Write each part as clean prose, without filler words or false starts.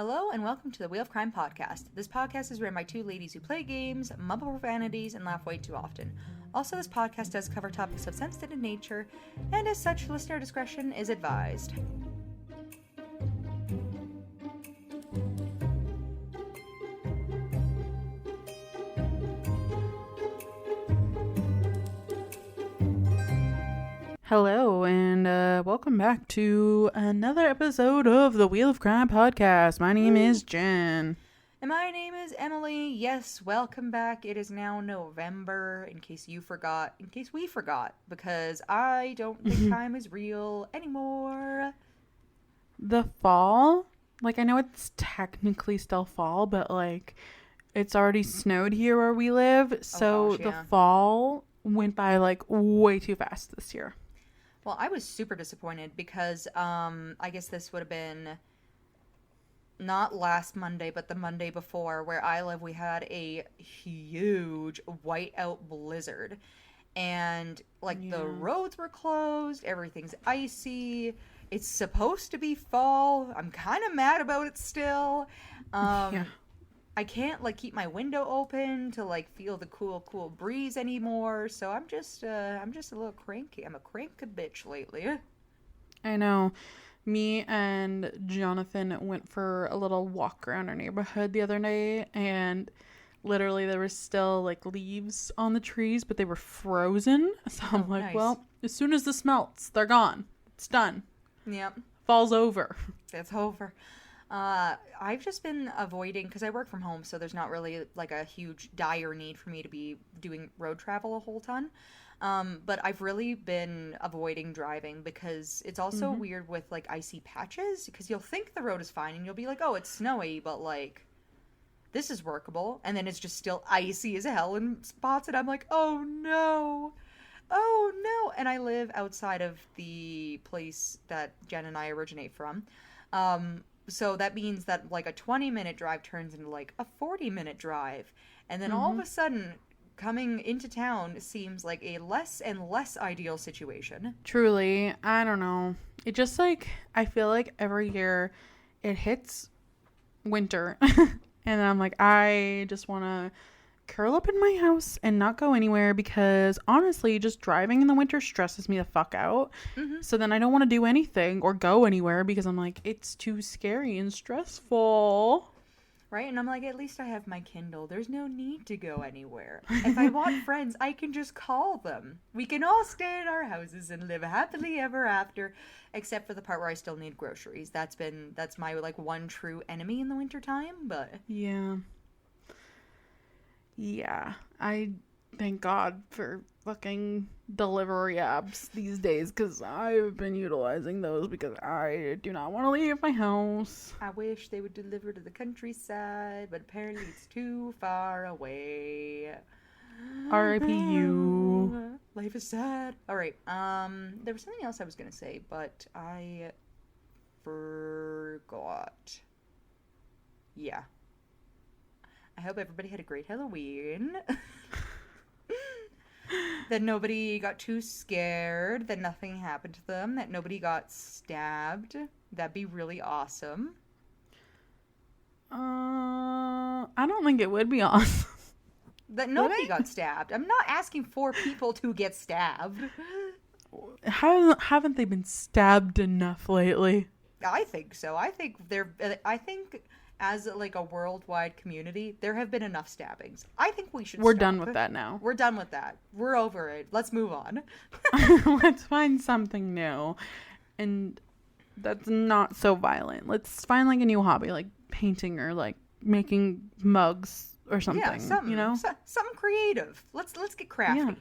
Hello and welcome to the Wheel of Crime podcast. This podcast is written by two ladies who play games, mumble profanities, and laugh way too often. Also, this podcast does cover topics of sensitive nature, and as such, listener discretion is advised. Hello, and welcome back to another episode of the Wheel of Crime podcast. My name is Jenn. And my name is Emily. Yes, welcome back. It is now November, in case we forgot, because I don't think time is real anymore. The fall, I know it's technically still fall, but, it's already snowed here where we live, so the fall went by, way too fast this year. Well, I was super disappointed because I guess this would have been not last Monday, but the Monday before, where I live, we had a huge whiteout blizzard. And, the roads were closed, everything's icy, it's supposed to be fall, I'm kind of mad about it still. I can't, keep my window open to, feel the cool breeze anymore, so I'm just a little cranky. I'm a cranky bitch lately. I know. Me and Jonathan went for a little walk around our neighborhood the other day, and literally there was still, leaves on the trees, but they were frozen, so I'm nice. Well, as soon as this melts, they're gone. It's done. Yep. Fall's over. It's over. I've just been avoiding, because I work from home, so there's not really, a huge dire need for me to be doing road travel a whole ton. But I've really been avoiding driving, because it's also weird with, icy patches, because you'll think the road is fine, and you'll be like, oh, it's snowy, but, this is workable, and then it's just still icy as hell in spots, and I'm like, oh, no. And I live outside of the place that Jen and I originate from. So that means that, a 20-minute drive turns into, a 40-minute drive. And then all of a sudden, coming into town seems like a less and less ideal situation. Truly, I don't know. It just, I feel like every year it hits winter. And I'm like, I just want to curl up in my house and not go anywhere, because honestly, just driving in the winter stresses me the fuck out. So then I don't want to do anything or go anywhere, because I'm like, it's too scary and stressful. Right? And I'm like, at least I have my Kindle. There's no need to go anywhere. If I want friends, I can just call them. We can all stay in our houses and live happily ever after, except for the part where I still need groceries. That's my one true enemy in the wintertime, but Yeah, I thank God for fucking delivery apps these days, because I've been utilizing those because I do not want to leave my house. I wish they would deliver to the countryside, but apparently it's too far away. R.I.P. you. Life is sad. Alright, there was something else I was going to say, but I forgot. Yeah. I hope everybody had a great Halloween. That nobody got too scared, that nothing happened to them, that nobody got stabbed. That'd be really awesome. I don't think it would be awesome. That nobody got stabbed. I'm not asking for people to get stabbed. Haven't they been stabbed enough lately? I think so. I think as a worldwide community, there have been enough stabbings. I think we should We're stop. done with that now. We're done with that. We're over it. Let's move on. Let's find something new. And that's not so violent. Let's find a new hobby, like painting or making mugs or something. Yeah, something, something creative. Let's get crafty. Yeah,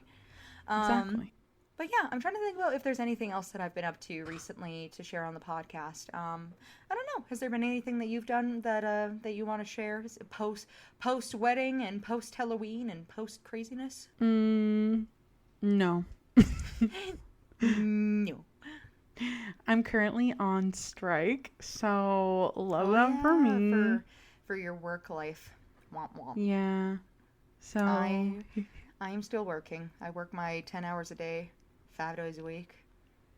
exactly. But yeah, I'm trying to think about if there's anything else that I've been up to recently to share on the podcast. I don't know. Has there been anything that you've done that you want to share post wedding and post Halloween and post craziness? No. No. I'm currently on strike, so love that for me. For your work life. Womp womp. Yeah. So I am still working. I work my 10 hours a day, 5 days a week,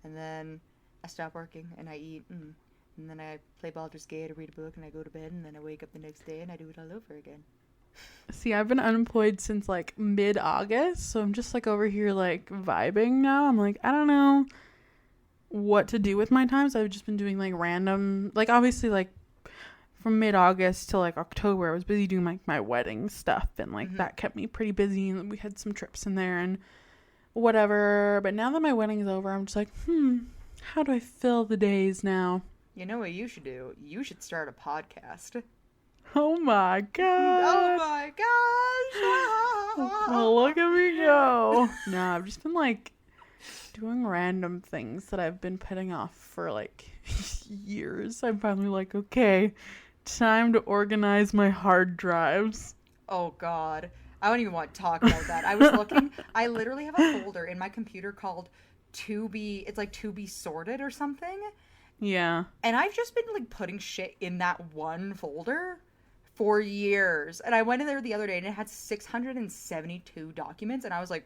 and then I stop working and I eat and And then I play Baldur's Gate, I read a book, and I go to bed, and then I wake up the next day and I do it all over again. See, I've been unemployed since like mid-August, so I'm just like over here like vibing now. I'm like, I don't know what to do with my time, so I've just been doing like random, like obviously like from mid-August to like October, I was busy doing like my wedding stuff, and like that kept me pretty busy, and we had some trips in there and whatever. But now that my wedding is over, I'm just like, how do I fill the days now? You know what you should do? You should start a podcast. Oh my god. Oh my gosh. Well, look at me go. No, I've just been like doing random things that I've been putting off for like years. I'm finally like, okay, time to organize my hard drives. Oh god. I don't even want to talk about that. I was looking, I literally have a folder in my computer called to be sorted or something. Yeah. And I've just been like putting shit in that one folder for years. And I went in there the other day and it had 672 documents, and I was like,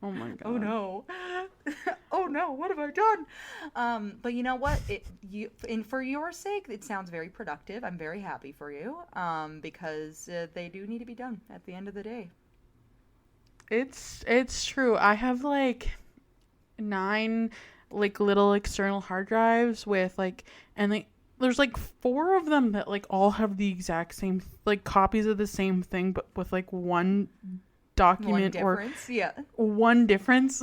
oh my god. oh no. Oh no, what have I done? But you know what? For your sake, it sounds very productive. I'm very happy for you. Because they do need to be done at the end of the day. It's true. I have like 9 like little external hard drives with like, and there's like 4 of them that like all have the exact same like copies of the same thing, but with like one document or one difference.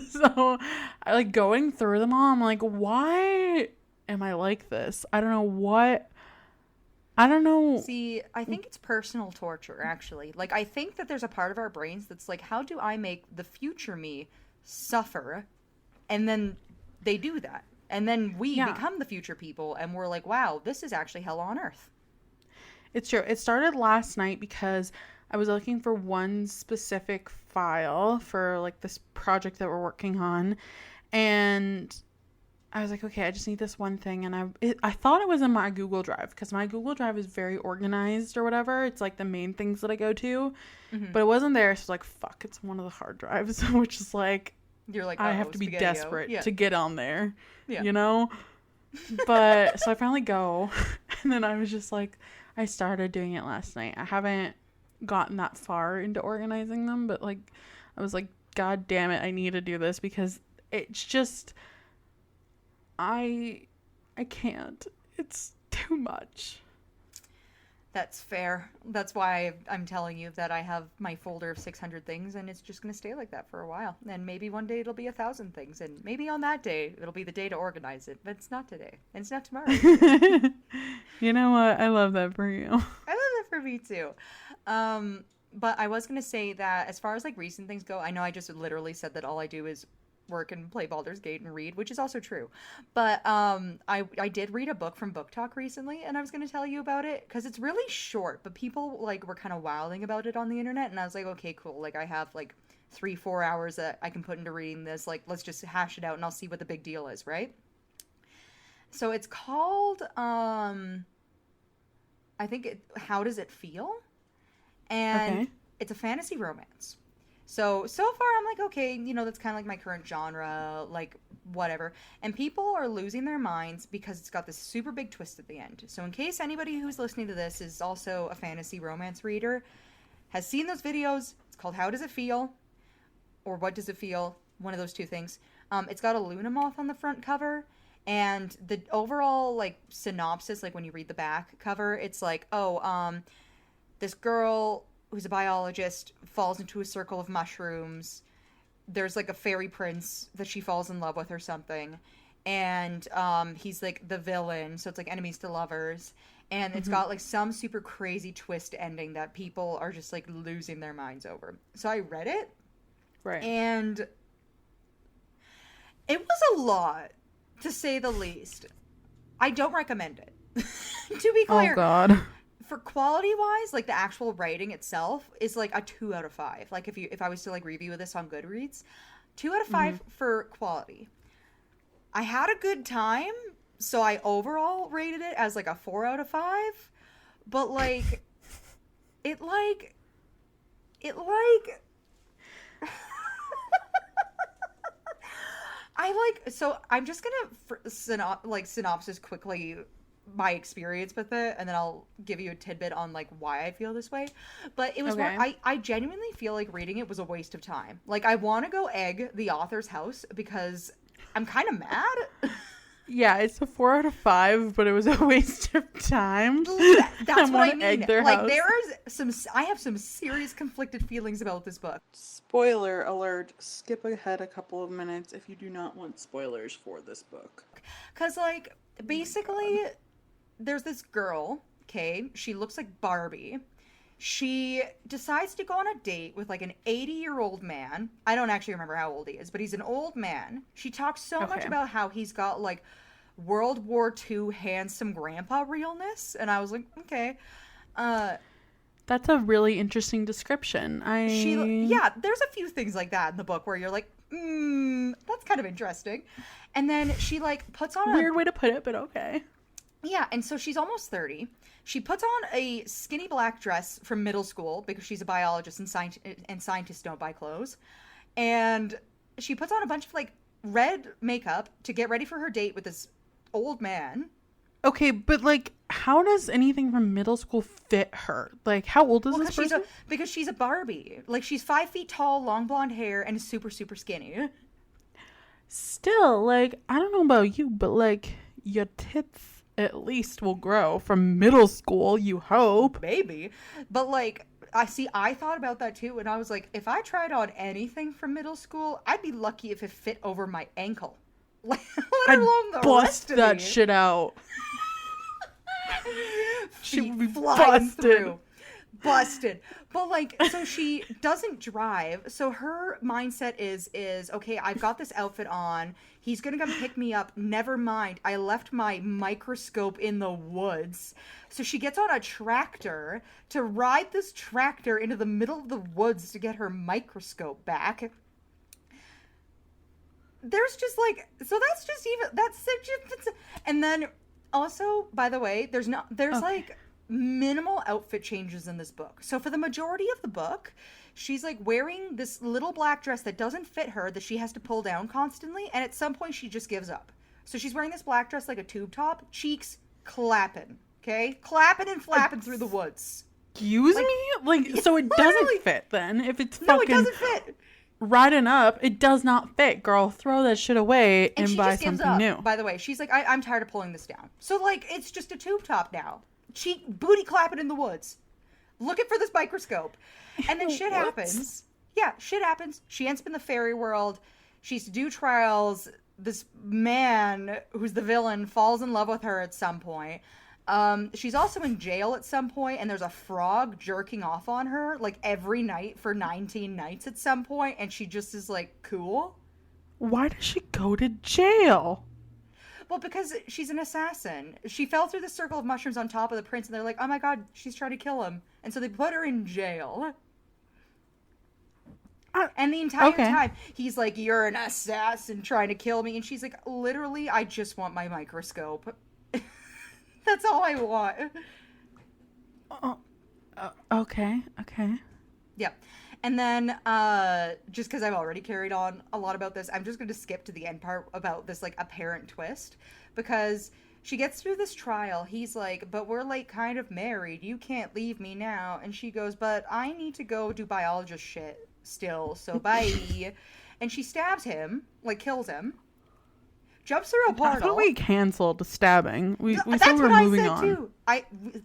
So I like going through them all. I'm like, why am I like this? I don't know. See, I think it's personal torture, actually. Like, I think that there's a part of our brains that's like, how do I make the future me suffer? And then they do that. And then we become the future people, and we're like, wow, this is actually hell on earth. It's true. It started last night because I was looking for one specific file for like this project that we're working on. And I was like, okay, I just need this one thing. And I thought it was in my Google Drive, because my Google Drive is very organized or whatever. It's like the main things that I go to. Mm-hmm. But it wasn't there. So I was like, fuck, it's one of the hard drives, which is like, you're like, I have to be desperate to get on there, you know? But so I finally go, and then I was just like, I started doing it last night. I haven't gotten that far into organizing them, but like, I was like, God damn it, I need to do this, because it's just, I can't. It's too much. That's fair. That's why I'm telling you that I have my folder of 600 things, and it's just going to stay like that for a while. And maybe one day it'll be 1,000 things, and maybe on that day it'll be the day to organize it. But it's not today, and it's not tomorrow. You know what? I love that for you. I love that for me too. But I was going to say that as far as like recent things go, I know I just literally said that all I do is work and play Baldur's Gate and read, which is also true. But I did read a book from Book Talk recently, and I was going to tell you about it because it's really short, but people like were kind of wilding about it on the internet, and I was like, okay, cool. Like I have like 3-4 hours that I can put into reading this. Like, let's just hash it out and I'll see what the big deal is, right? So it's called I think How Does It Feel? And it's a fantasy romance. So far I'm like, okay, you know, that's kind of like my current genre, like whatever. And people are losing their minds because it's got this super big twist at the end. So in case anybody who's listening to this is also a fantasy romance reader, has seen those videos, it's called How Does It Feel? Or What Does It Feel? One of those two things. It's got a Luna moth on the front cover. And the overall, like, synopsis, like when you read the back cover, it's like, this girl who's a biologist falls into a circle of mushrooms. There's like a fairy prince that she falls in love with or something, and he's like the villain, so it's like enemies to lovers, and it's got like some super crazy twist ending that people are just like losing their minds over. So I read it, right, and it was a lot, to say the least. I don't recommend it. To be clear. Oh god. For quality-wise, like the actual writing itself is like a 2 out of 5. Like if I was to like review this on Goodreads, 2 out of 5 for quality. I had a good time, so I overall rated it as like a 4 out of 5. But like, it I So I'm just gonna synopsis quickly my experience with it, and then I'll give you a tidbit on like why I feel this way. But it was Okay. I genuinely feel like reading it was a waste of time. Like I want to go egg the author's house because I'm kind of mad. Yeah, it's a 4 out of 5, but it was a waste of time. That's what I mean. Egg their Like house. I have some serious conflicted feelings about this book. Spoiler alert, skip ahead a couple of minutes if you do not want spoilers for this book. Cause like basically there's this girl, okay? She looks like Barbie. She decides to go on a date with like an 80-year-old man. I don't actually remember how old he is, but he's an old man. She talks so much Okay. about how he's got like World War II handsome grandpa realness, and I was like, okay. That's a really interesting description. Yeah, there's a few things like that in the book where you're like, that's kind of interesting. And then she like puts on Weird way to put it, but okay. Yeah, and so she's almost 30. She puts on a skinny black dress from middle school because she's a biologist and scientists don't buy clothes. And she puts on a bunch of like red makeup to get ready for her date with this old man. Okay, but like, how does anything from middle school fit her? Like, how old is this person? Because she's a Barbie. Like, she's 5 feet tall, long blonde hair, and super, super skinny. Still, like, I don't know about you, but like, your tits at least will grow from middle school, you hope. Maybe. But like, I thought about that too, and I was like, if I tried on anything from middle school, I'd be lucky if it fit over my ankle. Let alone the rest of that me. shit out. She would be flying busted. through. Busted. But like, so she doesn't drive. So her mindset is okay, I've got this outfit on. He's gonna come pick me up. Never mind. I left my microscope in the woods. So she gets on a tractor to ride this tractor into the middle of the woods to get her microscope back. There's just like, so that's just even, and then also, by the way, there's like minimal outfit changes in this book. So for the majority of the book, she's like wearing this little black dress that doesn't fit her, that she has to pull down constantly, and at some point she just gives up. So she's wearing this black dress like a tube top, cheeks clapping, okay? Clapping and flapping through the woods. Excuse me? Like, so it doesn't fit then? If it's No, it fucking doesn't fit. riding up, it does not fit, girl. Throw that shit away and she buy just gives something up, new. by the way. She's like, I'm tired of pulling this down. So like, it's just a tube top now. Cheek booty clapping in the woods, looking for this microscope, and then shit happens. Yeah, shit happens. She ends up in the fairy world. She's to do trials. This man who's the villain falls in love with her at some point. She's also in jail at some point, and there's a frog jerking off on her like every night for 19 nights at some point, and she just is like, cool. Why does she go to jail? Well, because she's an assassin. She fell through the circle of mushrooms on top of the prince, and they're like, oh my god, she's trying to kill him. And so they put her in jail. And the entire time, he's like, you're an assassin trying to kill me. And she's like, literally, I just want my microscope. That's all I want. Okay. Yeah. And then, just because I've already carried on a lot about this, I'm just going to skip to the end part about this, like, apparent twist. Because she gets through this trial. He's like, but we're, like, kind of married. You can't leave me now. And she goes, but I need to go do biologist shit still, so bye. And she stabs him, like, kills him. Jumps through a portal. I thought we canceled the stabbing. We That's said we were what moving I said on. too.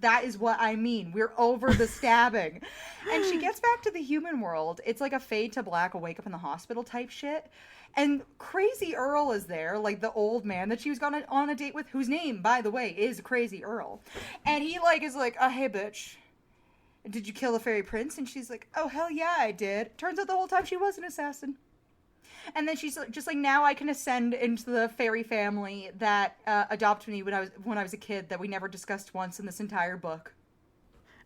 That is what I mean. We're over the stabbing. And she gets back to the human world. It's like a fade to black, a wake up in the hospital type shit. And Crazy Earl is there, like the old man that she was gone on a date with, whose name, by the way, is Crazy Earl. And he like is like, hey bitch, did you kill the fairy prince? And she's like, oh hell yeah, I did. Turns out the whole time she was an assassin. And then she's just like, now I can ascend into the fairy family that adopted me when I was a kid, that we never discussed once in this entire book.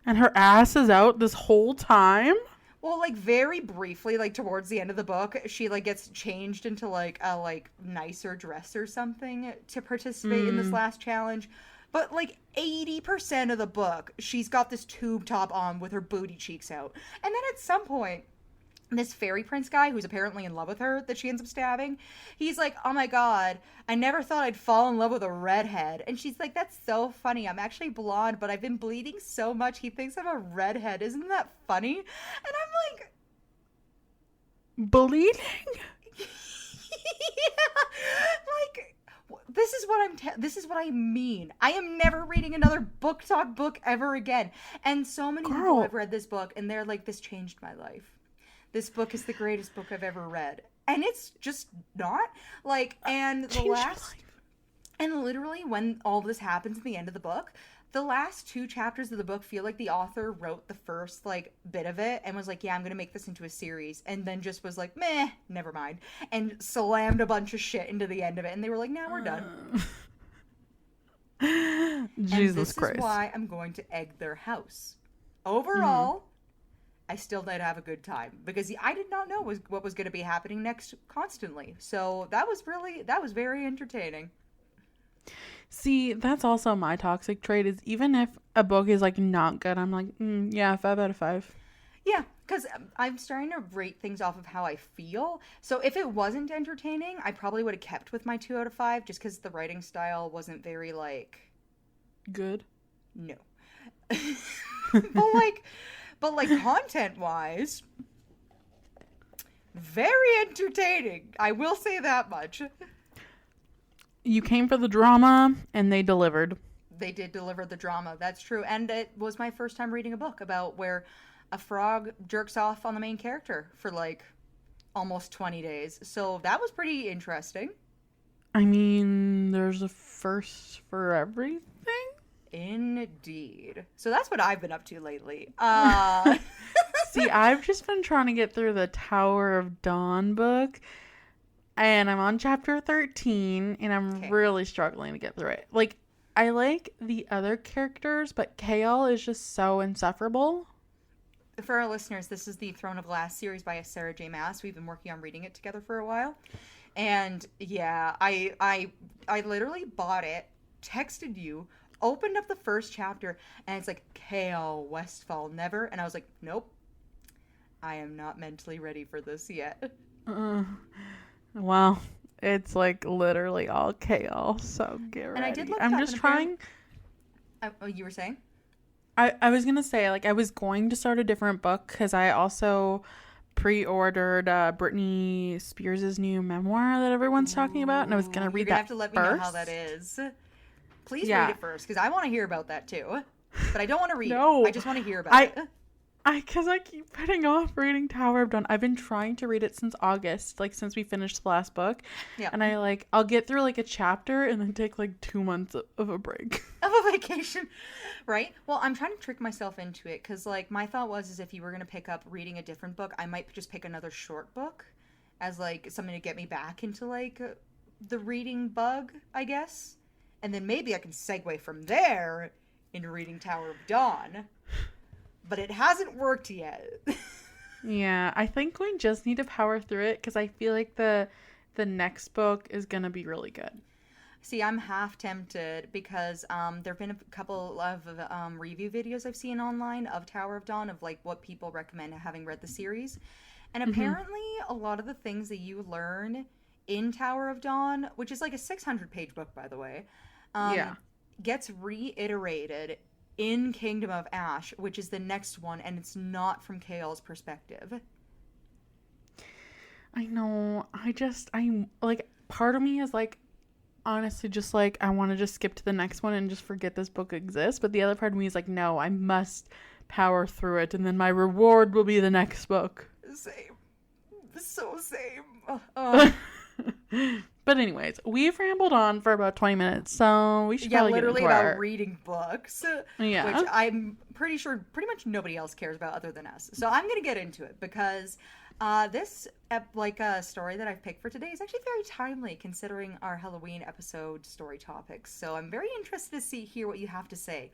And her ass is out this whole time? Well, like very briefly, like towards the end of the book, she like gets changed into like a like nicer dress or something to participate in this last challenge. But like 80% of the book, she's got this tube top on with her booty cheeks out. And then at some point, this fairy prince guy who's apparently in love with her that she ends up stabbing. He's like, oh my god, I never thought I'd fall in love with a redhead. And she's like, that's so funny. I'm actually blonde, but I've been bleeding so much. He thinks I'm a redhead. Isn't that funny? And I'm like, Bleeding? yeah, like this is what I mean. I am never reading another book talk book ever again. And so many people Girl. have read this book and they're like, this changed my life. This book is the greatest book I've ever read. And it's just not. Like, and the Changed my last life. and literally when all this happens at the end of the book, the last two chapters of the book feel like the author wrote the first like bit of it and was like, yeah, I'm gonna make this into a series, and then just was like, meh, never mind, and slammed a bunch of shit into the end of it, and they were like, now we're done. Jesus and this Christ. is why I'm going to egg their house. Overall, I still did have a good time because I did not know what was going to be happening next constantly. So that was very entertaining. See, that's also my toxic trait is even if a book is like not good, I'm like, yeah, 5 out of 5. Yeah, because I'm starting to rate things off of how I feel. So if it wasn't entertaining, I probably would have kept with my 2 out of 5 just because the writing style wasn't very like Good. no. but like content wise, very entertaining. I will say that much. You came for the drama and they delivered. They did deliver the drama. That's true. And it was my first time reading a book about where a frog jerks off on the main character for like almost 20 days. So that was pretty interesting. I mean, there's a first for everything. Indeed. So that's what I've been up to lately. See, I've just been trying to get through the Tower of Dawn book. And I'm on chapter 13, and I'm really struggling to get through it. Like, I like the other characters, but Kale is just so insufferable. For our listeners, this is the Throne of Glass series by Sarah J. Maas. We've been working on reading it together for a while. And yeah, I literally bought it, texted you, opened up the first chapter, and it's like, Kale Westfall never. And I was like, nope, I am not mentally ready for this yet. Well, it's like literally all Kale, so get ready. And I did look I'm just trying. Oh, you were saying? I was going to say, like, I was going to start a different book because I also pre-ordered Britney Spears' new memoir that everyone's talking about, and I was going to read that have to let me know how that is. Please read it first, because I want to hear about that too. But I don't want to read it. I just want to hear about it. Because I keep putting off reading Tower of Dawn. I've been trying to read it since August, like since we finished the last book. Yeah. And I'll get through like a chapter and then take like 2 months of a break. Of a vacation, right? Well, I'm trying to trick myself into it because like my thought was if you were going to pick up reading a different book, I might just pick another short book as like something to get me back into like the reading bug, I guess. And then maybe I can segue from there into reading Tower of Dawn. But it hasn't worked yet. Yeah, I think we just need to power through it because I feel like the next book is going to be really good. See, I'm half tempted because there have been a couple of review videos I've seen online of Tower of Dawn of like what people recommend having read the series. And apparently a lot of the things that you learn in Tower of Dawn, which is like a 600-page book, by the way, gets reiterated in Kingdom of Ash, which is the next one, and it's not from Kale's perspective. I know. I'm like, part of me is like, honestly, just like, I want to just skip to the next one and just forget this book exists. But the other part of me is like, no, I must power through it, and then my reward will be the next book. Same. So same. But anyways, we've rambled on for about 20 minutes, so we should probably literally get into about reading books. Yeah. Which I'm pretty sure pretty much nobody else cares about other than us. So I'm going to get into it because this story that I've picked for today is actually very timely considering our Halloween episode story topics. So I'm very interested to hear what you have to say.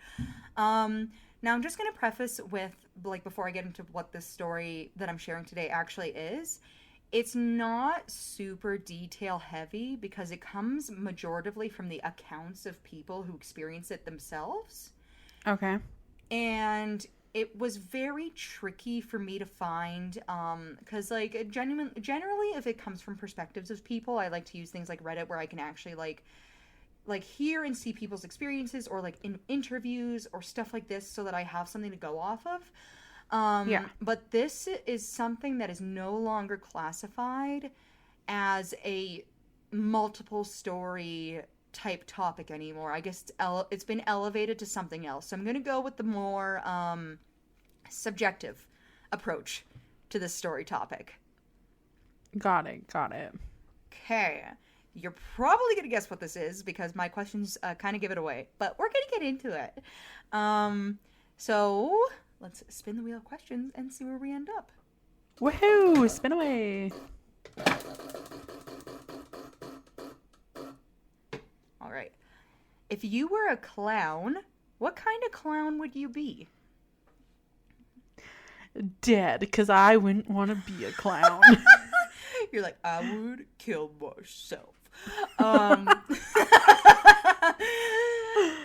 Now I'm just going to preface with, like, before I get into what this story that I'm sharing today actually is, it's not super detail heavy because it comes majoritively from the accounts of people who experience it themselves. Okay. And it was very tricky for me to find, because like generally if it comes from perspectives of people, I like to use things like Reddit where I can actually like hear and see people's experiences, or like in interviews or stuff like this, so that I have something to go off of. Yeah. But this is something that is no longer classified as a multiple story type topic anymore. I guess it's been elevated to something else. So I'm going to go with the more subjective approach to this story topic. Got it. Got it. Okay. You're probably going to guess what this is because my questions kind of give it away, but we're going to get into it. So let's spin the wheel of questions and see where we end up. Woohoo! Spin away. All right. If you were a clown, what kind of clown would you be? Dead, because I wouldn't want to be a clown. You're like, I would kill myself.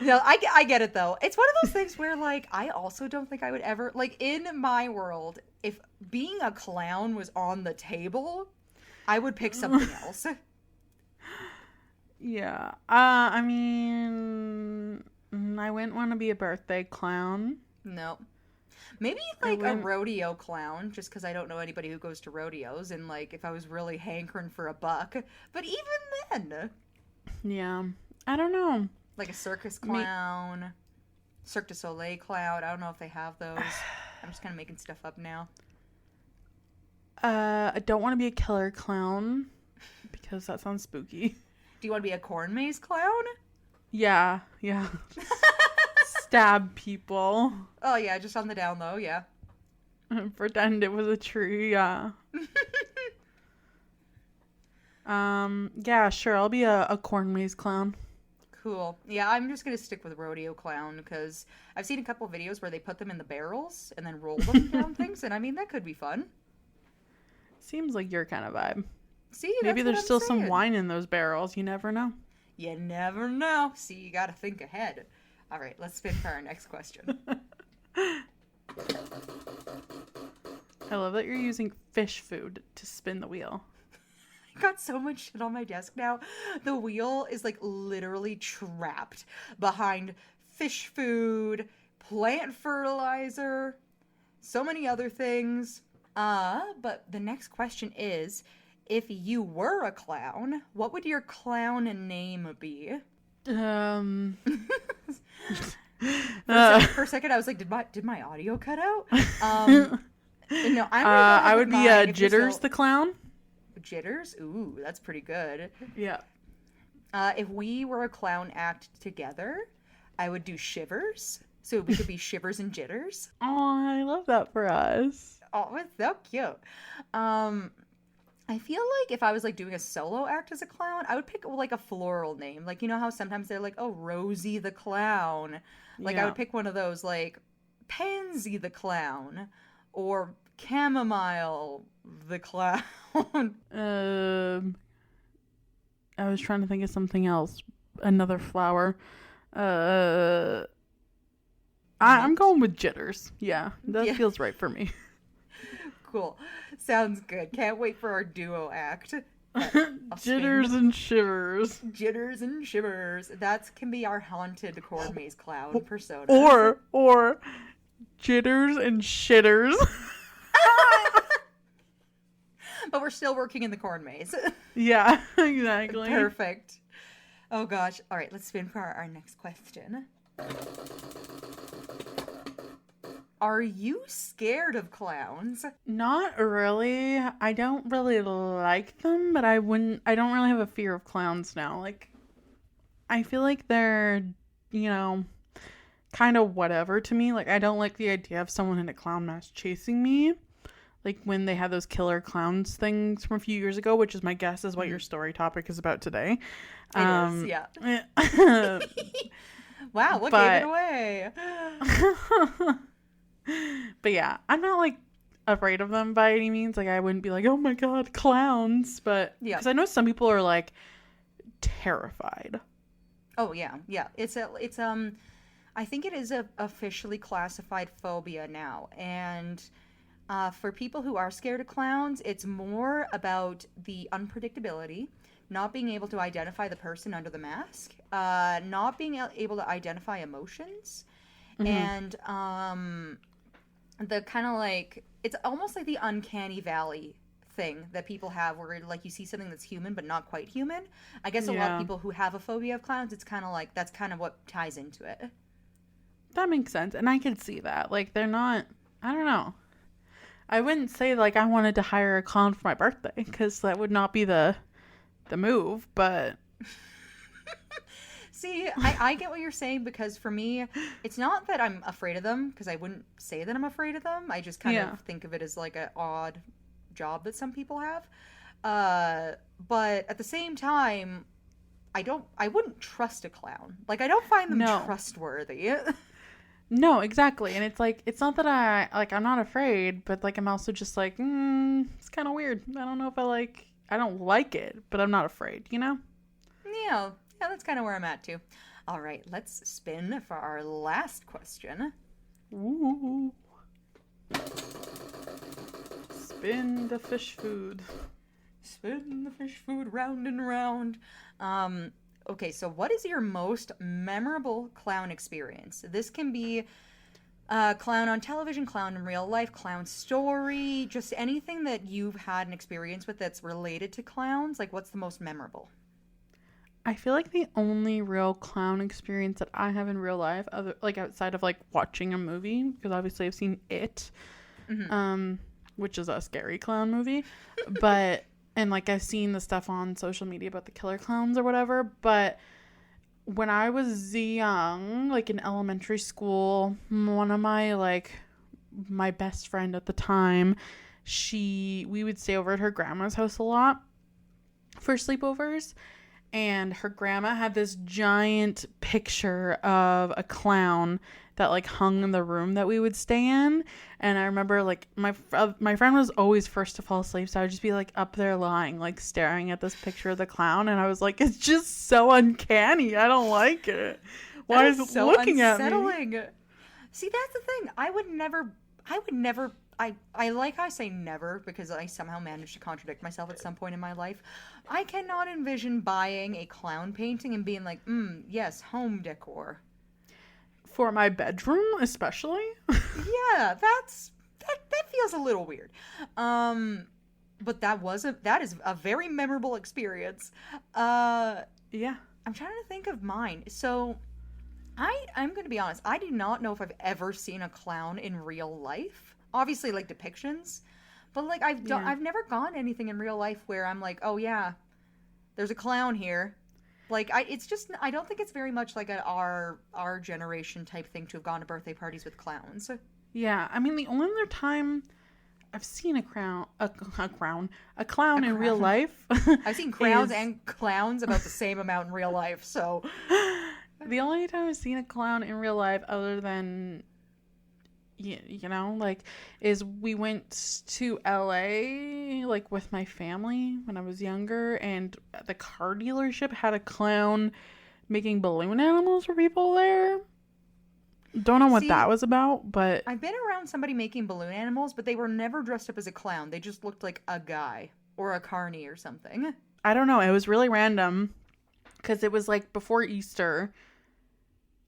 No, I get it though. It's one of those things where like I also don't think I would ever, like, in my world, if being a clown was on the table, I would pick something else. Yeah. I mean, I wouldn't want to be a birthday clown. No. Maybe like a rodeo clown, just because I don't know anybody who goes to rodeos, and like if I was really hankering for a buck. But even then. Yeah. I don't know. Like a circus clown, Cirque du Soleil clown. I don't know if they have those. I'm just kind of making stuff up now. I don't want to be a killer clown because that sounds spooky. Do you want to be a corn maze clown? Yeah. Yeah. Stab people. Oh yeah, just on the down low, yeah. Pretend it was a tree, yeah. Yeah, sure, I'll be a corn maze clown. Cool. Yeah, I'm just gonna stick with rodeo clown because I've seen a couple videos where they put them in the barrels and then roll them down things, and I mean that could be fun. Seems like your kind of vibe. See, maybe there's still saying. some wine in those barrels. You never know. You never know. See, you gotta think ahead. All right, let's spin for our next question. I love that you're using fish food to spin the wheel. I got so much shit on my desk now. The wheel is like literally trapped behind fish food, plant fertilizer, so many other things. But the next question is, if you were a clown, what would your clown name be? For a second, I was like, did my audio cut out? No, I would be Jitters the clown. Jitters? Ooh, that's pretty good. Yeah. If we were a clown act together, I would do Shivers. So we could be Shivers and Jitters. Oh, I love that for us. Oh, it's so cute. I feel like if I was like doing a solo act as a clown, I would pick like a floral name. Like, you know how sometimes they're like, oh, Rosie the clown. Like, yeah. I would pick one of those, like Pansy the clown or Chamomile the clown. I was trying to think of something else. Another flower. I'm going with Jitters. Yeah, that feels right for me. Cool. Sounds good. Can't wait for our duo act. Jitters and Shivers. Jitters and Shivers. That can be our haunted corn maze clown persona. Or Jitters and Shitters. But we're still working in the corn maze. Yeah, exactly. Perfect. Oh gosh. All right, let's spin for our next question. Are you scared of clowns? Not really. I don't really like them, but I don't really have a fear of clowns now. Like, I feel like they're, kind of whatever to me. Like, I don't like the idea of someone in a clown mask chasing me. Like when they had those killer clowns things from a few years ago, which is my guess is what your story topic is about today. It is, yeah. Wow, what gave it away? But yeah, I'm not like afraid of them by any means. Like I wouldn't be like, oh my god, clowns. But yeah, because I know some people are like terrified. Oh yeah, yeah. It's I think it is a officially classified phobia now. And for people who are scared of clowns, it's more about the unpredictability, not being able to identify the person under the mask, not being able to identify emotions, Mm-hmm. and the kind of like it's almost like the uncanny valley thing that people have where like you see something that's human but not quite human. I guess a lot of Yeah, people who have a phobia of clowns, it's kind of like that's kind of what ties into it. that makes sense. And I could see that. Like, they're not, I don't know. I wouldn't say, like, I wanted to hire a clown for my birthday because that would not be the move, but See, I get what you're saying because for me, it's not that I'm afraid of them because I wouldn't say that I'm afraid of them. I just kind yeah. of think of it as like an odd job that some people have. Uh, but at the same time, I wouldn't trust a clown. Like, I don't find them No. trustworthy. No, exactly. And it's like, it's not that I'm not afraid, but like, I'm also just like, it's kind of weird. I don't know if I don't like it, but I'm not afraid, you know? Yeah, yeah, that's kind of where I'm at too. All right, let's spin for our last question. Ooh. Spin the fish food. Spin the fish food round and round. Um, okay, so what is your most memorable clown experience? This can be clown on television, clown in real life, clown story, just anything that you've had an experience with that's related to clowns. Like, what's the most memorable? I feel like the only real clown experience that I have in real life, other like outside of like watching a movie, because obviously I've seen It, Hmm. um, which is a scary clown movie, but and like I've seen the stuff on social media about the killer clowns or whatever. But when I was young, like in elementary school, one of my best friend at the time, we would stay over at her grandma's house a lot for sleepovers, and her grandma had this giant picture of a clown that like hung in the room that we would stay in. And I remember like my friend was always first to fall asleep, so I would just be like up there lying like staring at this picture of the clown, and I was like, it's just so uncanny, I don't like it. That Why is is it so looking at me? unsettling. See, that's the thing. I would never, I like I say never because I somehow managed to contradict myself at some point in my life. I cannot envision buying a clown painting and being like, yes, home decor. For my bedroom especially. Yeah, that feels a little weird. Um, but that is a very memorable experience. Uh, Yeah. I'm trying to think of mine. So I'm going to be honest. I do not know if I've ever seen a clown in real life. Obviously, like depictions, but like Yeah. I've never gone to anything in real life where I'm like, oh yeah, there's a clown here. Like it's just I don't think it's very much like our generation type thing to have gone to birthday parties with clowns. Yeah, I mean the only other time I've seen a A clown in real crown. life I've seen crowns is and clowns about the same amount in real life. So the only time I've seen a clown in real life, other than like, is we went to LA like with my family when I was younger, and the car dealership had a clown making balloon animals for people there. Don't know what that see, was about, but I've been around somebody making balloon animals, but they were never dressed up as a clown. They just looked like a guy or a carny or something. I don't know. It was really random because it was like before Easter,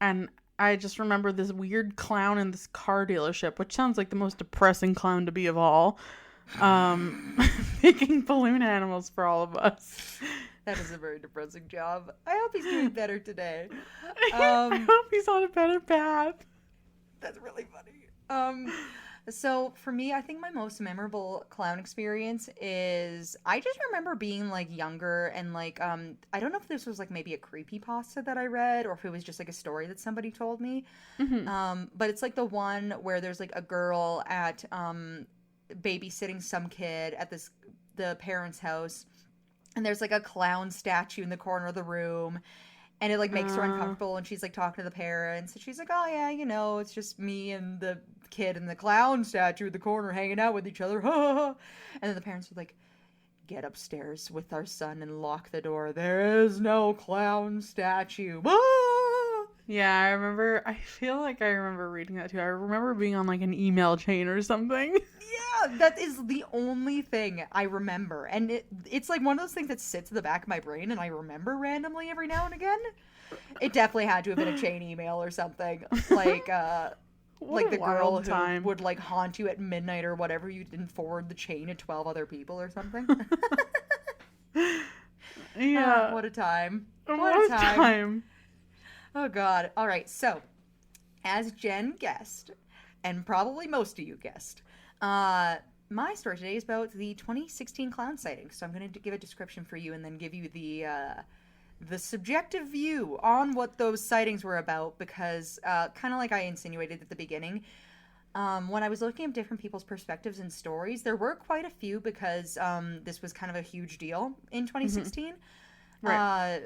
and I just remember this weird clown in this car dealership, which sounds like the most depressing clown to be of all, um, making balloon animals for all of us. That is a very depressing job. I hope he's doing better today. I Um, hope he's on a better path. That's really funny. So for me, I think my most memorable clown experience is I just remember being like younger and like I don't know if this was like maybe a creepy pasta that I read or if it was just like a story that somebody told me. Hmm. But it's like the one where there's like a girl at babysitting some kid at the parents' house, and there's like a clown statue in the corner of the room, and it like makes her Uh, uncomfortable, and she's like talking to the parents, and she's like, oh yeah, it's just me and the kid and the clown statue in the corner hanging out with each other. And then the parents were like, get upstairs with our son and lock the door, there is no clown statue. Yeah, I remember. I feel like I remember reading that too. I remember being on like an email chain or something. Yeah, that is the only thing I remember. And it's like one of those things that sits in the back of my brain and I remember randomly every now and again. It definitely had to have been a chain email or something. What Like a the girl wild who time. would like haunt you at midnight or whatever, you didn't forward the chain to 12 other people or something. Ah, Yeah. what a time. What a What a time. time. Oh god. All right. So, as Jen guessed, and probably most of you guessed, uh, my story today is about the 2016 clown sighting. So I'm going to give a description for you and then give you the subjective view on what those sightings were about because, kind of like I insinuated at the beginning, when I was looking at different people's perspectives and stories, there were quite a few because this was kind of a huge deal in Hmm. 2016. Right. Uh,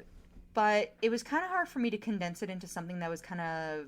but it was kind of hard for me to condense it into something that was kind of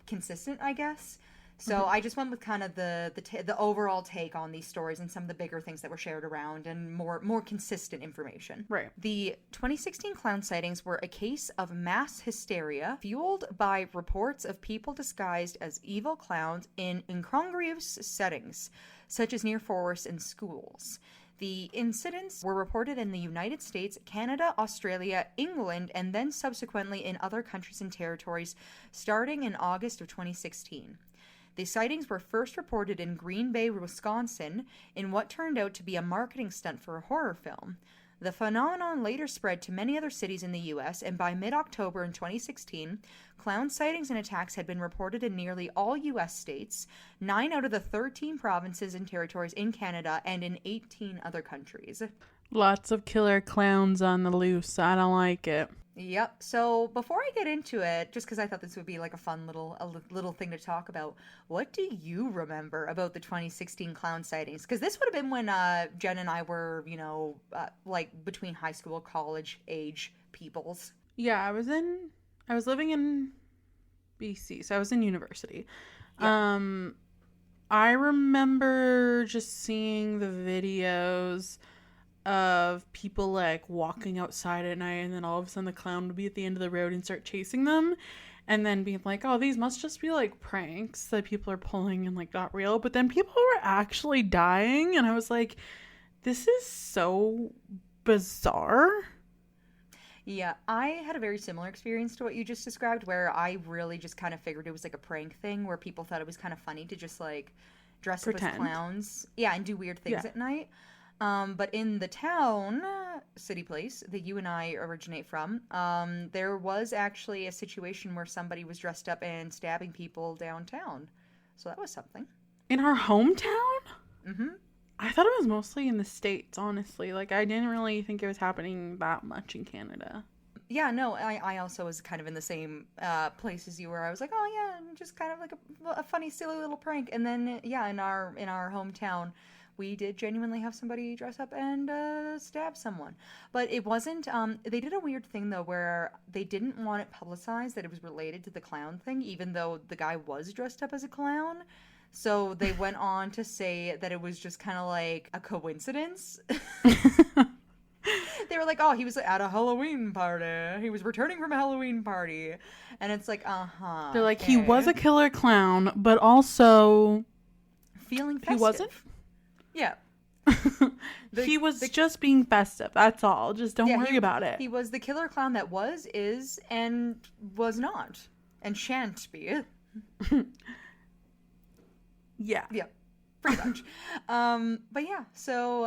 consistent, I guess. So Hmm. I just went with kind of the overall take on these stories and some of the bigger things that were shared around and more consistent information. Right. The 2016 clown sightings were a case of mass hysteria fueled by reports of people disguised as evil clowns in incongruous settings, such as near forests and schools. The incidents were reported in the United States, Canada, Australia, England, and then subsequently in other countries and territories starting in August of 2016. The sightings were first reported in Green Bay, Wisconsin, in what turned out to be a marketing stunt for a horror film. The phenomenon later spread to many other cities in the US, and by mid October in 2016, clown sightings and attacks had been reported in nearly all US states, 9 out of the 13 provinces and territories in Canada, and in 18 other countries. Lots of killer clowns on the loose. I don't like it. Yep. So before I get into it, just because I thought this would be like a fun little thing to talk about, what do you remember about the 2016 clown sightings? Because this would have been when Jen and I were, like between high school, college age peoples. Yeah, I was living in BC, so I was in university. Yep. Um, I remember just seeing the videos of people like walking outside at night, and then all of a sudden the clown would be at the end of the road and start chasing them, and then being like, oh, these must just be like pranks that people are pulling and like not real. But then people were actually dying, and I was like, this is so bizarre. Yeah, I had a very similar experience to what you just described, where I really just kind of figured it was like a prank thing, where people thought it was kind of funny to just like dress up as Pretend. clowns, yeah, and do weird things Yeah. at night. But in the town, city place that you and I originate from, there was actually a situation where somebody was dressed up and stabbing people downtown. So that was something. In our hometown? Mm-hmm. I thought it was mostly in the States, honestly. Like, I didn't really think it was happening that much in Canada. Yeah, no, I also was kind of in the same place as you were. I was like, oh yeah, just kind of like a funny, silly little prank. And then yeah, in our hometown, we did genuinely have somebody dress up and stab someone. But it wasn't. They did a weird thing though, where they didn't want it publicized that it was related to the clown thing, even though the guy was dressed up as a clown. So they went on to say that it was just kind of like a coincidence. They were like, "Oh, he was at a Halloween party. He was returning from a Halloween party," and it's like, They're like, he was okay, a killer clown, but also feeling he wasn't. festive. Yeah, He was the just being festive. That's all. Just don't yeah worry about it. he was the killer clown that was, is, and was not, and shan't be. Yeah. Yeah, pretty much. But yeah, so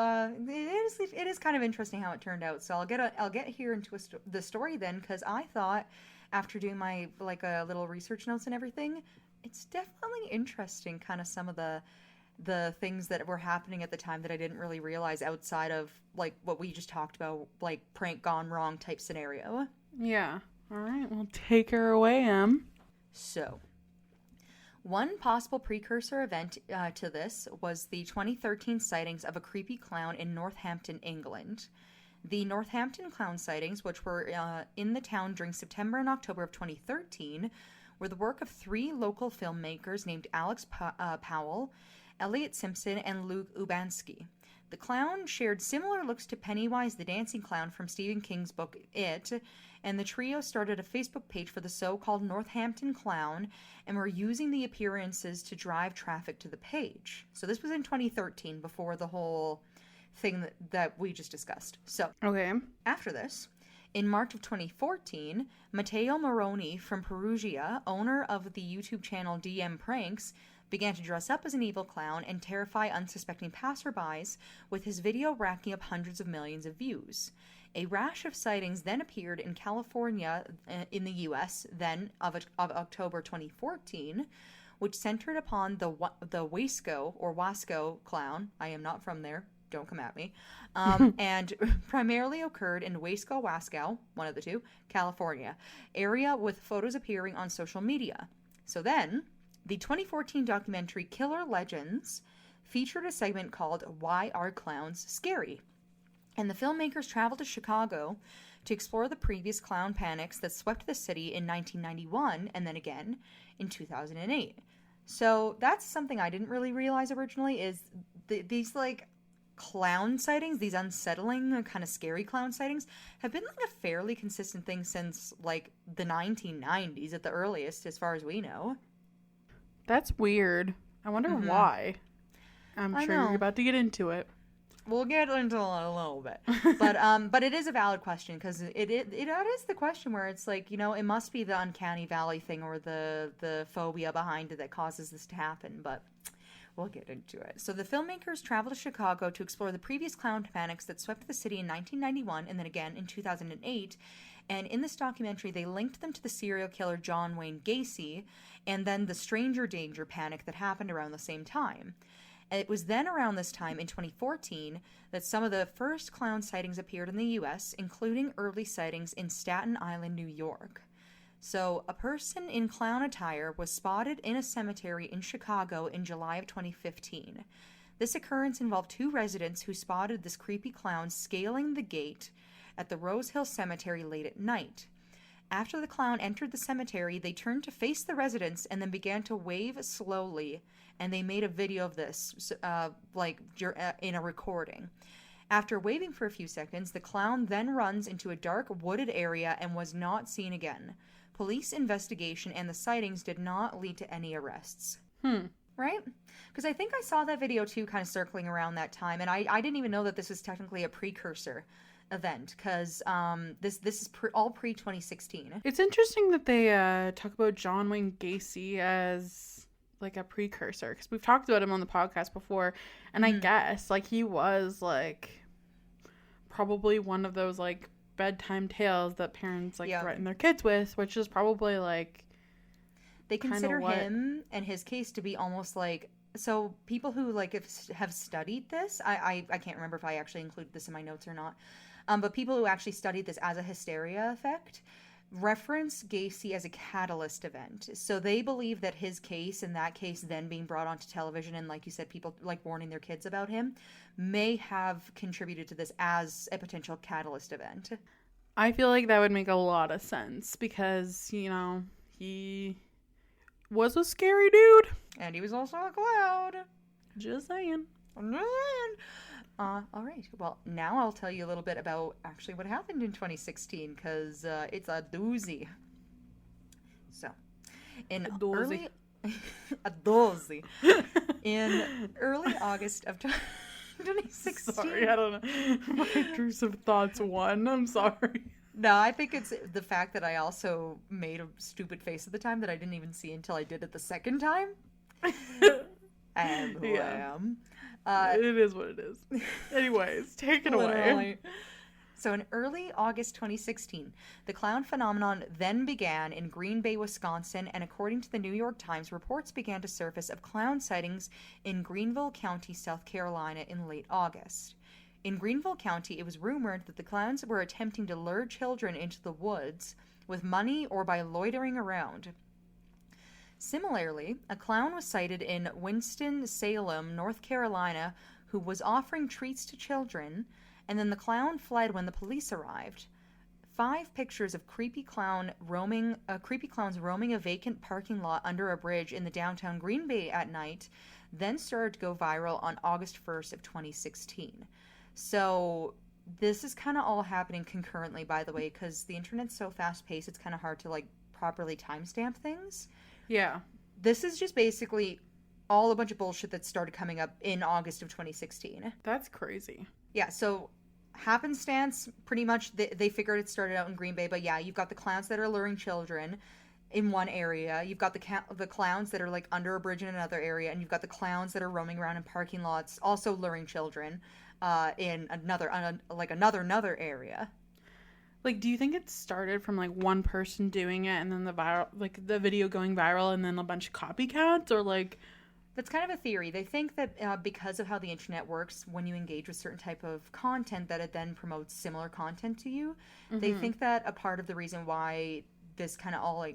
it is kind of interesting how it turned out. So I'll get here into the story then, because I thought after doing my like little research notes and everything, it's definitely interesting. Kind of some of the things that were happening at the time that I didn't really realize outside of like what we just talked about, like prank gone wrong type scenario. Yeah. All right. Well, take her away, Em. So. One possible precursor event to this was the 2013 sightings of a creepy clown in Northampton, England. The Northampton clown sightings, which were in the town during September and October of 2013, were the work of 3 local filmmakers named Alex Powell Elliot Simpson, and Luke Ubansky. The clown shared similar looks to Pennywise the Dancing Clown from Stephen King's book It, and the trio started a Facebook page for the so-called Northampton Clown and were using the appearances to drive traffic to the page. So this was in 2013, before the whole thing that we just discussed. So Okay. after this, in March of 2014, Matteo Moroni from Perugia, owner of the YouTube channel DM Pranks, began to dress up as an evil clown and terrify unsuspecting passerbys, with his video racking up hundreds of millions of views. A rash of sightings then appeared in California, in the US, then of October 2014, which centered upon the Wasco clown. I am not from there. Don't come at me. And primarily occurred in Wasco, one of the two, California, area, with photos appearing on social media. So then, the 2014 documentary Killer Legends featured a segment called Why Are Clowns Scary? And the filmmakers traveled to Chicago to explore the previous clown panics that swept the city in 1991 and then again in 2008. So that's something I didn't really realize originally, is these like clown sightings, these unsettling kind of scary clown sightings, have been like a fairly consistent thing since like the 1990s at the earliest, as far as we know. That's weird. I wonder why. I'm sure you're about to get into it. We'll get into it a little bit, but it is a valid question, because it is the question where it's like, you know, it must be the uncanny valley thing or the phobia behind it that causes this to happen. But we'll get into it. So the filmmakers traveled to Chicago to explore the previous clown panics that swept the city in 1991 and then again in 2008. And in this documentary, they linked them to the serial killer John Wayne Gacy and then the stranger danger panic that happened around the same time. It was then around this time in 2014 that some of the first clown sightings appeared in the U.S., including early sightings in Staten Island, New York. So, a person in clown attire was spotted in a cemetery in Chicago in July of 2015. This occurrence involved two residents who spotted this creepy clown scaling the gate at the Rose Hill Cemetery late at night. After the clown entered the cemetery, they turned to face the residents and then began to wave slowly, and they made a video of this, in a recording. After waving for a few seconds, the clown then runs into a dark wooded area and was not seen again. Police investigation and the sightings did not lead to any arrests. Right? Because I think I saw that video too, kind of circling around that time, and I didn't even know that this was technically a precursor event, because this is all pre-2016. It's interesting that they talk about John Wayne Gacy as like a precursor, because we've talked about him on the podcast before, and I guess like he was like probably one of those like bedtime tales that parents like threaten their kids with, which is probably like they consider him and his case to be almost like, so people who like have studied this, I can't remember if I actually included this in my notes or not, but people who actually studied this as a hysteria effect reference Gacy as a catalyst event. So they believe that his case and that case then being brought onto television, and like you said, people like warning their kids about him, may have contributed to this as a potential catalyst event. I feel like that would make a lot of sense, because, you know, he was a scary dude. And he was also a clown. Just saying. All right. Well, now I'll tell you a little bit about actually what happened in 2016, because it's a doozy. So, in early August of 2016. Sorry, I don't know. My intrusive thoughts won. I'm sorry. No, I think it's the fact that I also made a stupid face at the time that I didn't even see until I did it the second time. I am who I am. It is what it is. Anyways, take it away. So in early August 2016, the clown phenomenon then began in Green Bay, Wisconsin, and according to the New York Times, reports began to surface of clown sightings in Greenville County, South Carolina in late August. In Greenville County, it was rumored that the clowns were attempting to lure children into the woods with money or by loitering around. Similarly, a clown was sighted in Winston-Salem, North Carolina, who was offering treats to children, and then the clown fled when the police arrived. 5 pictures of creepy clowns roaming a vacant parking lot under a bridge in the downtown Green Bay at night, then started to go viral on August 1st of 2016. So this is kind of all happening concurrently, by the way, because the internet's so fast paced, it's kind of hard to like properly timestamp things. Yeah. This is just basically all a bunch of bullshit that started coming up in August of 2016. That's crazy. Yeah, so happenstance, pretty much, they figured it started out in Green Bay, but yeah, you've got the clowns that are luring children in one area. You've got the clowns that are like under a bridge in another area, and you've got the clowns that are roaming around in parking lots, also luring children in another area. Like, do you think it started from like one person doing it and then the video going viral and then a bunch of copycats, or like? That's kind of a theory. They think that because of how the internet works, when you engage with certain type of content, that it then promotes similar content to you. Mm-hmm. They think that a part of the reason why this kind of all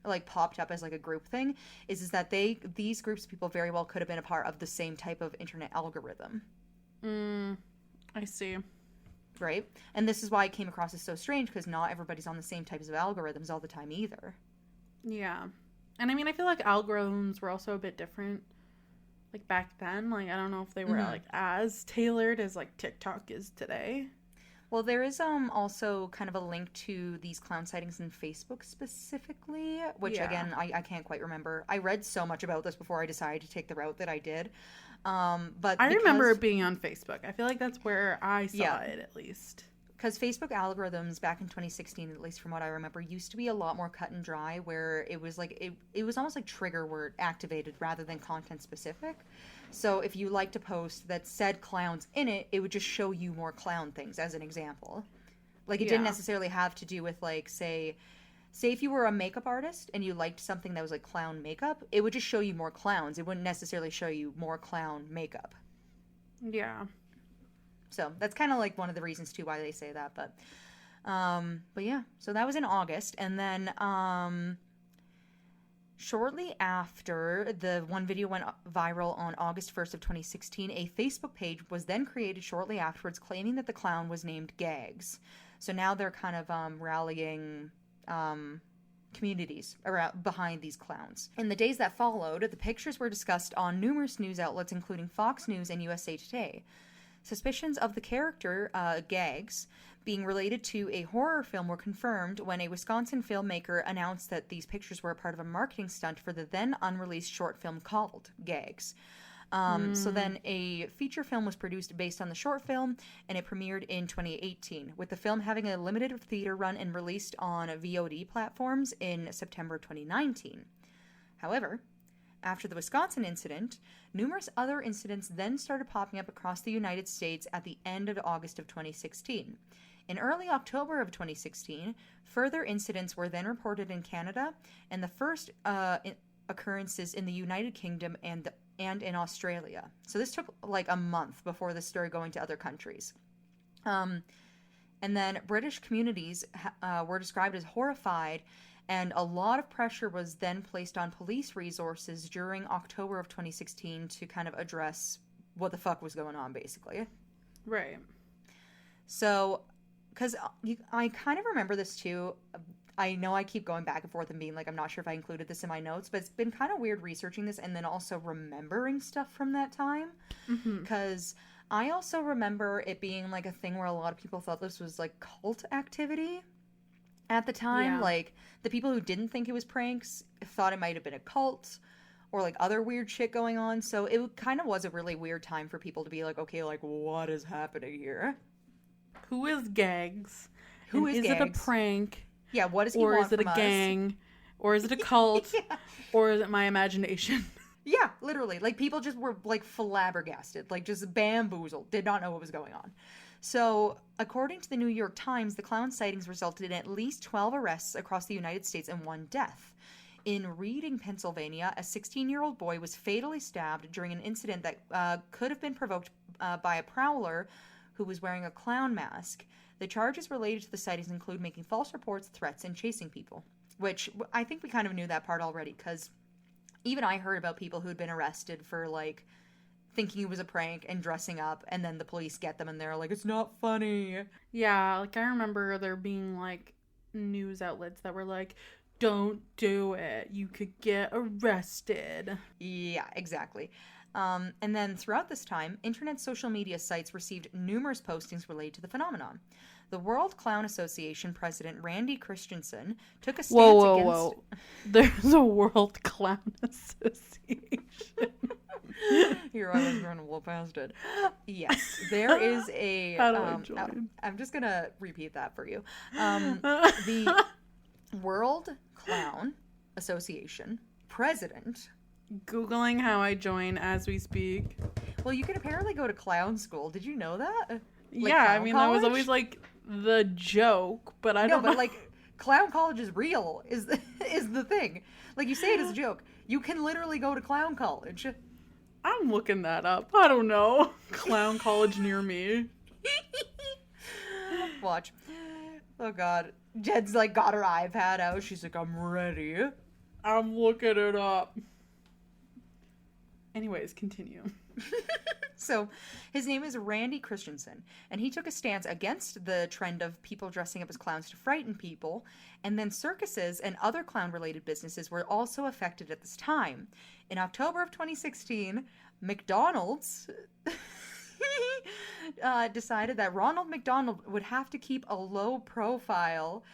like popped up as like a group thing is that these groups of people very well could have been a part of the same type of internet algorithm. I see. Right? And this is why it came across as so strange, because not everybody's on the same types of algorithms all the time either. Yeah. And I mean, I feel like algorithms were also a bit different. Like back then, like I don't know if they were like as tailored as like TikTok is today. Well, there is also kind of a link to these clown sightings in Facebook specifically, which again I can't quite remember. I read so much about this before I decided to take the route that I did. But I remember it being on Facebook. I feel like that's where I saw it at least. Because Facebook algorithms back in 2016, at least from what I remember, used to be a lot more cut and dry, where it was like it was almost like trigger word activated rather than content specific. So if you liked a post that said clowns in it, it would just show you more clown things as an example. Like it didn't necessarily have to do with like say if you were a makeup artist and you liked something that was like clown makeup, it would just show you more clowns. It wouldn't necessarily show you more clown makeup. Yeah. So that's kind of like one of the reasons too why they say that, but yeah. So that was in August, and then shortly after the one video went viral on August 1st of 2016, a Facebook page was then created shortly afterwards, claiming that the clown was named Gags. So now they're kind of rallying communities behind these clowns. In the days that followed, the pictures were discussed on numerous news outlets, including Fox News and USA Today. Suspicions of the character, Gags, being related to a horror film were confirmed when a Wisconsin filmmaker announced that these pictures were a part of a marketing stunt for the then unreleased short film called Gags. So then a feature film was produced based on the short film, and it premiered in 2018, with the film having a limited theater run and released on VOD platforms in September 2019. However, after the Wisconsin incident, numerous other incidents then started popping up across the United States at the end of August of 2016. In early October of 2016, further incidents were then reported in Canada, and the first occurrences in the United Kingdom and in Australia. So this took like a month before this started going to other countries. And then British communities were described as horrified, and a lot of pressure was then placed on police resources during October of 2016 to kind of address what the fuck was going on, basically. Right. So, because I kind of remember this too. I know I keep going back and forth and being like, I'm not sure if I included this in my notes, but it's been kind of weird researching this and then also remembering stuff from that time. Because I also remember it being like a thing where a lot of people thought this was like cult activity at the time. Like the people who didn't think it was pranks thought it might have been a cult or like other weird shit going on. So it kind of was a really weird time for people to be like, okay, like what is happening here? Who is Gags? Who is Gags? Is it a prank? Yeah, what does he want from us? Or is it a gang? Or is it a cult? Or is it my imagination? Yeah, literally. Like, people just were, like, flabbergasted. Like, just bamboozled. Did not know what was going on. So, according to the New York Times, the clown sightings resulted in at least 12 arrests across the United States and 1 death. In Reading, Pennsylvania, a 16-year-old boy was fatally stabbed during an incident that could have been provoked by a prowler who was wearing a clown mask. The charges related to the sightings include making false reports, threats, and chasing people. Which, I think we kind of knew that part already, because even I heard about people who had been arrested for, like, thinking it was a prank and dressing up, and then the police get them and they're like, it's not funny. Yeah, like I remember there being like news outlets that were like, don't do it. You could get arrested. Yeah, exactly. And then throughout this time, internet social media sites received numerous postings related to the phenomenon. The World Clown Association president Randy Christensen took a stance against. Whoa. There's a World Clown Association. Here I was trying to blow past it. Yes, there is a. How do I join? I'm just gonna repeat that for you. The World Clown Association president. Googling how I join as we speak. Well, you can apparently go to clown school. Did you know that? Like yeah, I mean, that was college? always like the joke, but I don't know. But like clown college is real. Is the thing? Like you say it as a joke. You can literally go to clown college. I'm looking that up. I don't know. Clown college near me. Watch. Oh God. Jed's like got her iPad out. She's like, I'm ready. I'm looking it up. Anyways, continue. So, his name is Randy Christensen, and he took a stance against the trend of people dressing up as clowns to frighten people, and then circuses and other clown-related businesses were also affected at this time. In October of 2016, McDonald's decided that Ronald McDonald would have to keep a low profile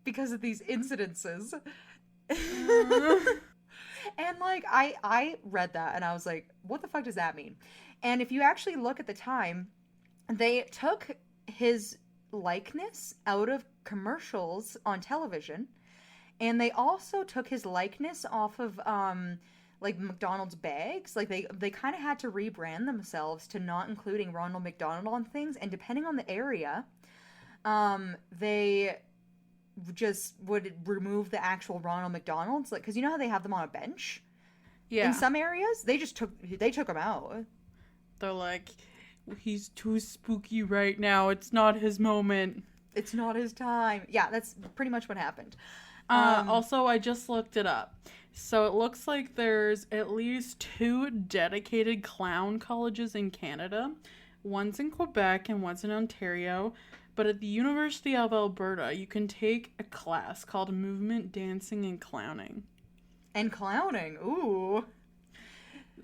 because of these incidences. And like I read that and I was like, what the fuck does that mean? And if you actually look at the time, they took his likeness out of commercials on television, and they also took his likeness off of like McDonald's bags. Like they kind of had to rebrand themselves to not including Ronald McDonald on things, and depending on the area, they just would remove the actual Ronald McDonald's, like, because you know how they have them on a bench. Yeah. In some areas, they took them out. They're like, he's too spooky right now. It's not his moment. It's not his time. Yeah, that's pretty much what happened. Also, I just looked it up. So it looks like there's at least 2 dedicated clown colleges in Canada. One's in Quebec and one's in Ontario. But at the University of Alberta, you can take a class called Movement, Dancing, and Clowning. And clowning, ooh.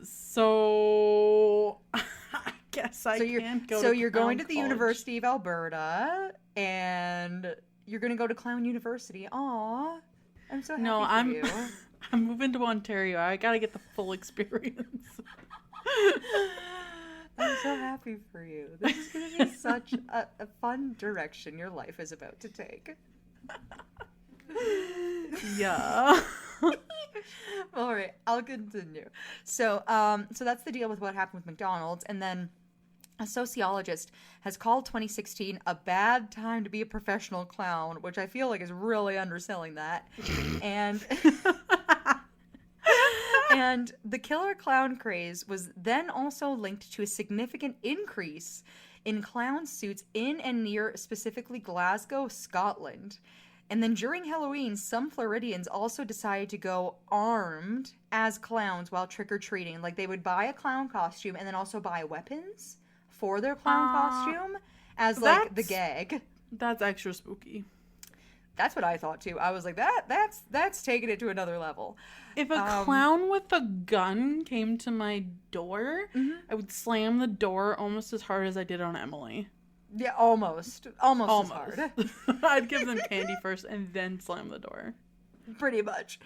So I guess I can't go. So to you're clown going to the college. University of Alberta, and you're going to go to Clown University. Aw, I'm so happy for you. I'm moving to Ontario. I gotta get the full experience. I'm so happy for you. This is going to be such a fun direction your life is about to take. Yeah. All right, I'll continue. So that's the deal with what happened with McDonald's, and then a sociologist has called 2016 a bad time to be a professional clown, which I feel like is really underselling that. And and the killer clown craze was then also linked to a significant increase in clown suits in and near specifically Glasgow, Scotland. And then during Halloween, some Floridians also decided to go armed as clowns while trick-or-treating. Like, they would buy a clown costume and then also buy weapons for their clown costume as, like, the gag. That's extra spooky. That's what I thought, too. I was like, that's taking it to another level. If a clown with a gun came to my door, I would slam the door almost as hard as I did on Emily. Yeah, almost as hard. I'd give them candy first and then slam the door. Pretty much.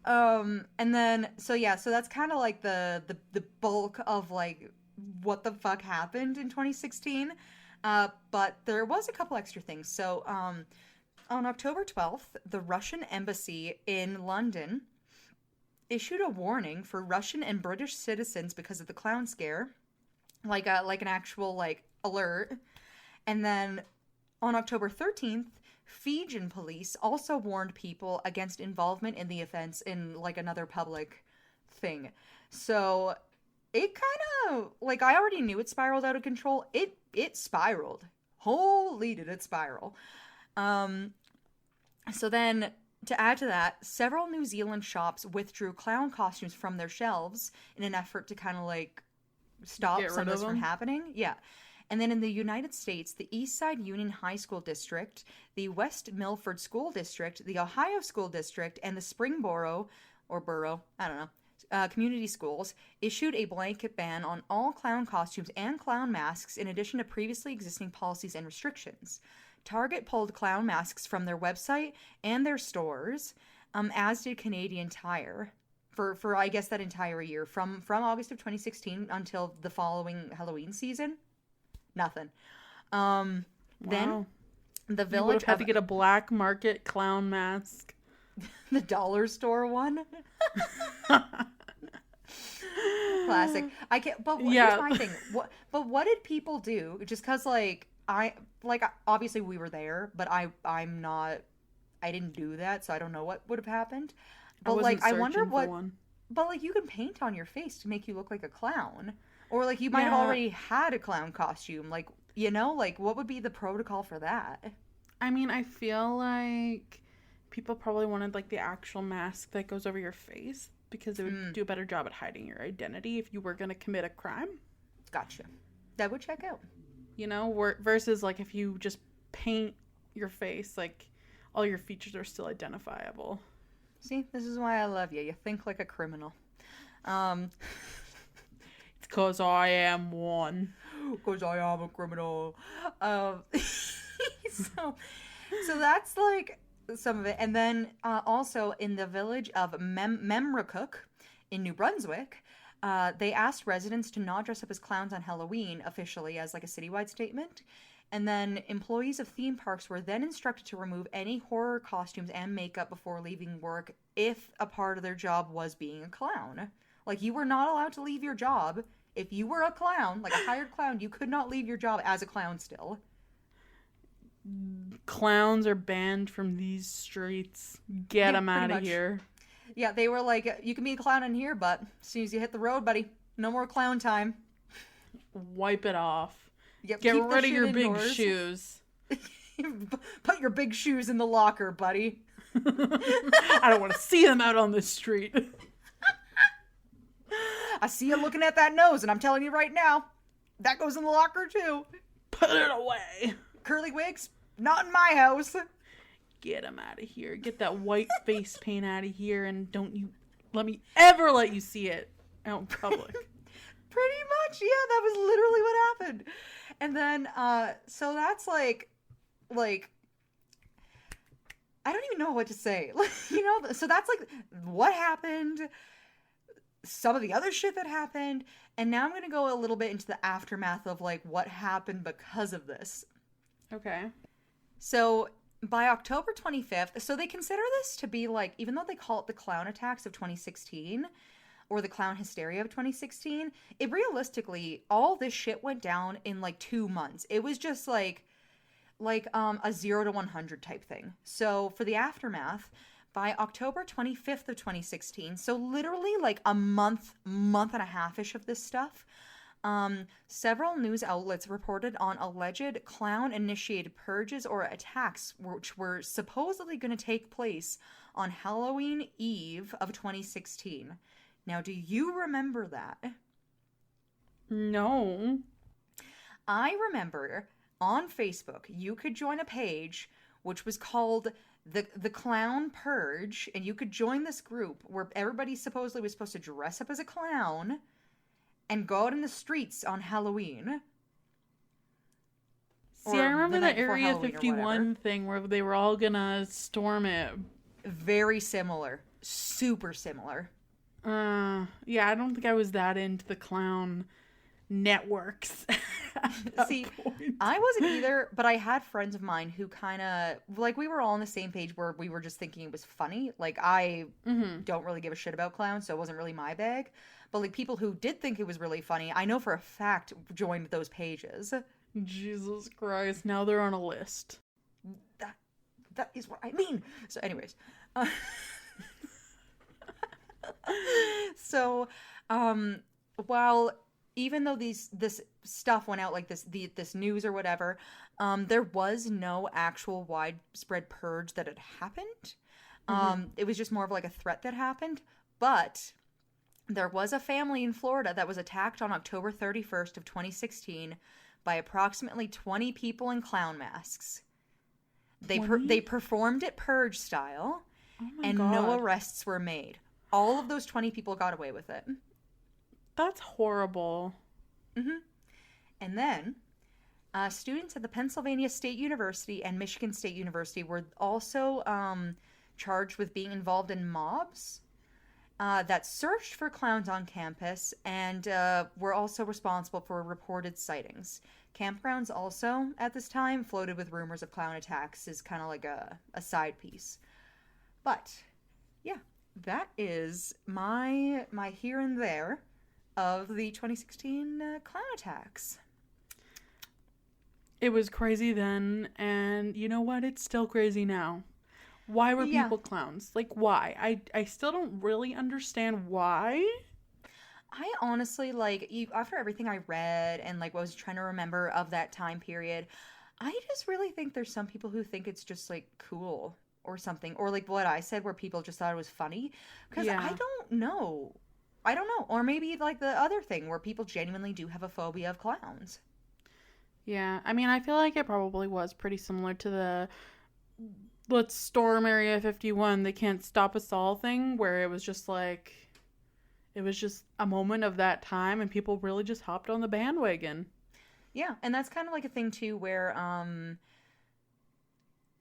And then, so that's kind of like the bulk of, like, what the fuck happened in 2016. But there was a couple extra things. So, on October 12th, the Russian embassy in London issued a warning for Russian and British citizens because of the clown scare. Like an actual, like, alert. And then on October 13th, Fijian police also warned people against involvement in the offense in, like, another public thing. So it kind of, like, I already knew it spiraled out of control. It spiraled. Holy did it spiral. So then, to add to that, several New Zealand shops withdrew clown costumes from their shelves in an effort to kind of, like, stop Get some rid of of this from them. happening. Yeah. And then in the United States, the East Side Union High School District, the West Milford School District, the Ohio School District, and the Springboro, or Borough, I don't know, community schools issued a blanket ban on all clown costumes and clown masks in addition to previously existing policies and restrictions. Target pulled clown masks from their website and their stores, as did Canadian Tire. For I guess that entire year from August of 2016 until the following Halloween season, nothing. Then Wow. the You would have village had of to get a black market clown mask. the dollar store one. Classic. I can't. But here's Yeah. my thing. What did people do? Just because obviously we were there, but I'm not. I didn't do that, so I don't know what would have happened. I But wasn't I wonder searching for what. one. But you can paint on your face to make you look like a clown, or you might have Yeah. already had a clown costume. What would be the protocol for that? I mean, I feel like people probably wanted like the actual mask that goes over your face because it would do a better job at hiding your identity if you were going to commit a crime. Gotcha. That would check out. Versus like if you just paint your face, like all your features are still identifiable. See, this is why I love you. You think like a criminal. It's because I am one. Because I am a criminal. So, so that's some of it. And then also in the village of Memricook in New Brunswick, they asked residents to not dress up as clowns on Halloween officially as a citywide statement. And then employees of theme parks were then instructed to remove any horror costumes and makeup before leaving work if a part of their job was being a clown. You were not allowed to leave your job. If you were a clown, a hired clown, you could not leave your job as a clown still. Clowns are banned from these streets. Get them out of here. Yeah, they were you can be a clown in here, but as soon as you hit the road, buddy, no more clown time. Wipe it off. Yep, Get keep rid of your indoors. big shoes. Put your big shoes in the locker, buddy. I don't want to see them out on the street. I see you looking at that nose, and I'm telling you right now, that goes in the locker too. Put it away. Curly wigs, not in my house. Get them out of here. Get that white face paint out of here, and don't you let me ever let you see it out in public. Pretty much, yeah, that was literally what happened. And then, so that's I don't even know what to say. So that's what happened, some of the other shit that happened, and now I'm going to go a little bit into the aftermath of what happened because of this. Okay. So by October 25th, so they consider this to be even though they call it the clown attacks of 2016 or the clown hysteria of 2016, it realistically, all this shit went down in 2 months. It was just a 0 to 100 type thing. So for the aftermath, by October 25th of 2016, so literally a month and a half-ish of this stuff, several news outlets reported on alleged clown-initiated purges or attacks which were supposedly going to take place on Halloween Eve of 2016. Now, do you remember that? No. I remember on Facebook, you could join a page which was called the Clown Purge, and you could join this group where everybody supposedly was supposed to dress up as a clown and go out in the streets on Halloween. See, I remember the Area 51 thing where they were all gonna storm it. Very similar. Super similar. Yeah, I don't think I was that into the clown networks. See, I wasn't either, but I had friends of mine who kind of, we were all on the same page where we were just thinking it was funny. I don't really give a shit about clowns, so it wasn't really my bag. But, people who did think it was really funny, I know for a fact joined those pages. Jesus Christ, now they're on a list. That is what I mean. So, anyways. So, while even though this stuff went out this news or whatever, there was no actual widespread purge that had happened. It was just more of a threat that happened. But There was a family in Florida that was attacked on October 31st of 2016 by approximately 20 people in clown masks. They performed it purge style, Oh my and God. no arrests were made. All of those 20 people got away with it. That's horrible. And then students at the Pennsylvania State University and Michigan State University were also charged with being involved in mobs that searched for clowns on campus and were also responsible for reported sightings. Campgrounds also, at this time, floated with rumors of clown attacks as kind of like a side piece. But, yeah, that is my here and there of the 2016 clown attacks. It was crazy then, and you know what? It's still crazy now. Why were Yeah. people clowns? Like, why? I still don't really understand why. I honestly, like, after everything I read and, like, what I was trying to remember of that time period, I just really think there's some people who think it's just, like, cool or something. Or, like, what I said, where people just thought it was funny. Because Yeah. I don't know. I don't know. Or maybe, like, the other thing where people genuinely do have a phobia of clowns. Yeah, I mean, I feel like it probably was pretty similar to the let's storm Area 51, they can't stop us all thing, where it was just like, it was just a moment of that time and people really just hopped on the bandwagon. Yeah, and that's kind of like a thing, too, where,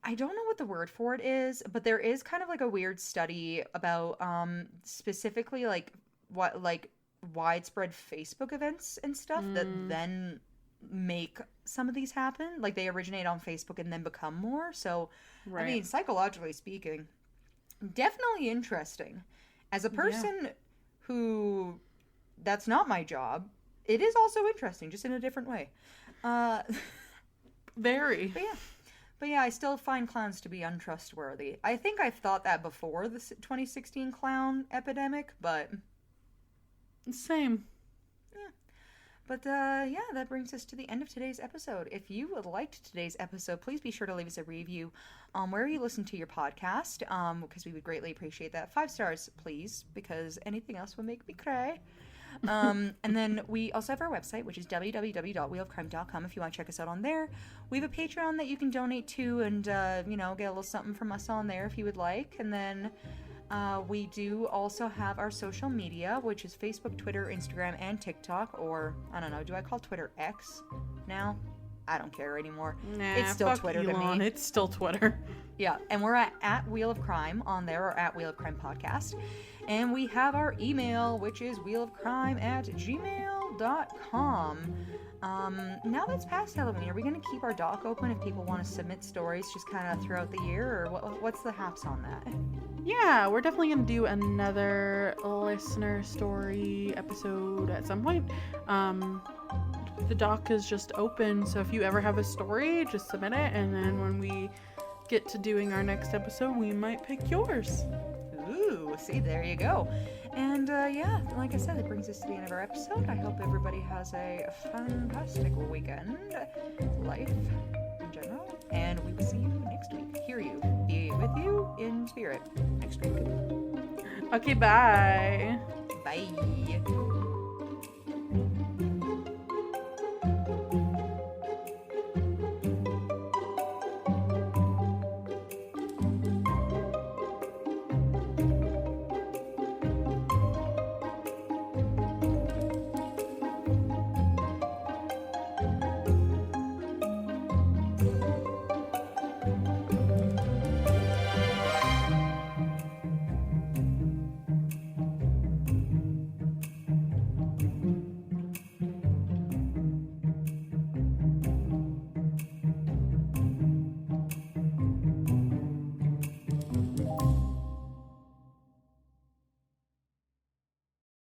I don't know what the word for it is, but there is kind of like a weird study about specifically like what like widespread Facebook events and stuff that then make some of these happen. Like they originate on Facebook and then become more. So, Right. I mean, psychologically speaking, definitely interesting. As a person who that's not my job, it is also interesting, just in a different way. Very. But yeah, I still find clowns to be untrustworthy. I think I've thought that before the 2016 clown epidemic, but Same. But yeah, that brings us to the end of today's episode. If you liked today's episode, please be sure to leave us a review wherever you listen to your podcast, because we would greatly appreciate that. 5 stars, please, because anything else would make me cry. And then we also have our website, which is www.wheelofcrime.com if you want to check us out on there. We have a Patreon that you can donate to and, get a little something from us on there if you would like. And then we do also have our social media, which is Facebook, Twitter, Instagram, and TikTok, or, I don't know, do I call Twitter X now? I don't care anymore. Nah, It's still fuck Twitter Elon. to me. It's still Twitter. Yeah, and we're at Wheel of Crime on there, or at Wheel of Crime Podcast. And we have our email, which is wheelofcrime@gmail.com. Now that's past Halloween, are we going to keep our doc open if people want to submit stories just kind of throughout the year, or what's the haps on that? Yeah, we're definitely going to do another listener story episode at some point. The doc is just open, so if you ever have a story, just submit it, and then when we get to doing our next episode, we might pick yours. Ooh, see, there you go. And yeah, like I said, it brings us to the end of our episode. I hope everybody has a fantastic weekend, life in general, and we will see you next week. Hear you, be with you in spirit next week. Okay, bye. Bye.